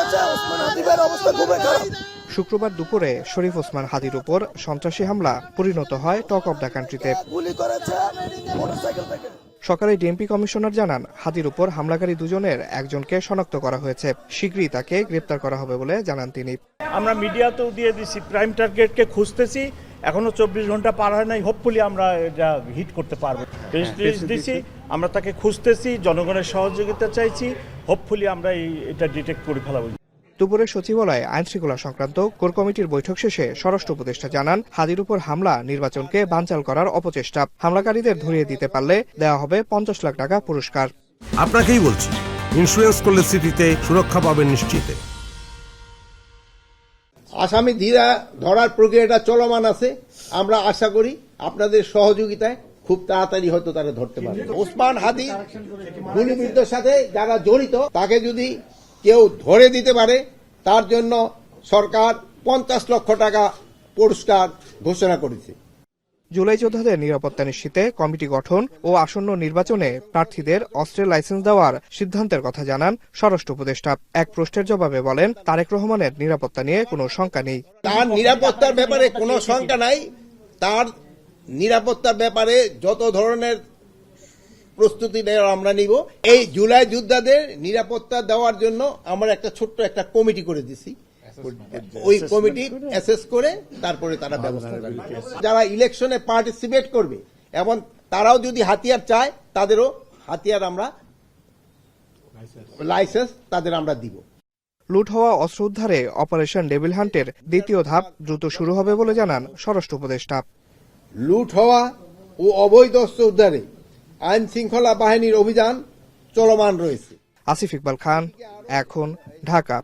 করেছে। ওসমান হাদিবের অবস্থা খুবই খারাপ। শুক্রবার দুপুরে শরীফ ওসমান হাদির উপর সন্ত্রাসী হামলা পরিণত হয় টক অব দ্য কান্ট্রিতে। গুলি করেছে মোটরসাইকেল থেকে। সকালে ডিএমপি কমিশনার জানান, হাদির উপর হামলাকারী দুজনের একজনকে শনাক্ত করা হয়েছে। শীঘ্রই তাকে গ্রেপ্তার করা হবে বলে জানান তিনি। আমরা মিডিয়াতেও দিয়ে দিছি, প্রাইম টার্গেটকে খুঁজতেছি, এখনো 24 ঘন্টা পার হয় নাই। হোপফুলি আমরা এটা হিট করতে পারবো। দিছি, আমরা তাকে খুঁজতেছি, জনগণের সহযোগিতা চাইছি। হোপফুলি আমরা এটা ডিটেক্ট করে ফেলাবো। দুপুরে সচিবালয়ে আইন শৃঙ্খলা সংক্রান্ত কোর কমিটির বৈঠক শেষে স্বরাষ্ট্র উপদেষ্টা জানান, হাদির উপর হামলা নির্বাচনকে বানচাল করার অপচেষ্টা। হামলাকারীদের ধরিয়ে দিতে পারলে দেওয়া হবে 50 লাখ টাকা পুরস্কার। আপনাকেই বলছি, ইন্স্যুরেন্স করলে সিটিতে সুরক্ষা পাবেন নিশ্চিতে। আসামি ধরার প্রক্রিয়াটা চলমান আছে। আমরা আশা করি আপনাদের সহযোগিতায় খুব তাড়াতাড়ি হয়তো তারা ধরতে পারবে। ওসমান হাদি গুলিবিদ্ধের সাথে যারা জড়িত তাকে যদি কেউ ধরে দিতে পারে, তার জন্য সরকার 50 লক্ষ টাকা পুরস্কার ঘোষণা করেছে। জুলাই যোদ্ধাদের নিরাপত্তা নিশ্চিতে কমিটি গঠন ও আসন্ন নির্বাচনে প্রার্থীদের অস্ত্রের লাইসেন্স দেওয়ার সিদ্ধান্তের কথা জানান স্বরাষ্ট্র উপদেষ্টা। এক প্রশ্নের জবাবে বলেন, তারেক রহমানের নিরাপত্তা নিয়ে কোনো শঙ্কা নেই। তার নিরাপত্তার ব্যাপারে কোনো শঙ্কা নাই। তার নিরাপত্তার ব্যাপারে যত ধরনের প্রস্তুতি আমরা নিব। এই জুলাই যোদ্ধাদের নিরাপত্তা দেওয়ার জন্য আমরা একটা ছোট্ট একটা কমিটি করে দিছি। ওই কমিটি অ্যাসেস করে তারপরে তারা ব্যবস্থা করবে। যারা ইলেকশনে পার্টিসিপেট করবে এবং তারাও যদি হাতিয়ার চায়, তাদেরও হাতিয়ার আমরা লাইসেন্স তাদের আমরা দিব। লুট হওয়া অস্ত্র উদ্ধারে অপারেশন ডেভিল হান্টের দ্বিতীয় ধাপ দ্রুত শুরু হবে বলে জানান স্বরাষ্ট্র উপদেষ্টা। লুট হওয়া ও অবৈধ অস্ত্র উদ্ধারে আইন শৃঙ্খলা বাহিনীর অভিযান চলমান রয়েছে। আসিফ ইকবাল খান, এখন, ঢাকা।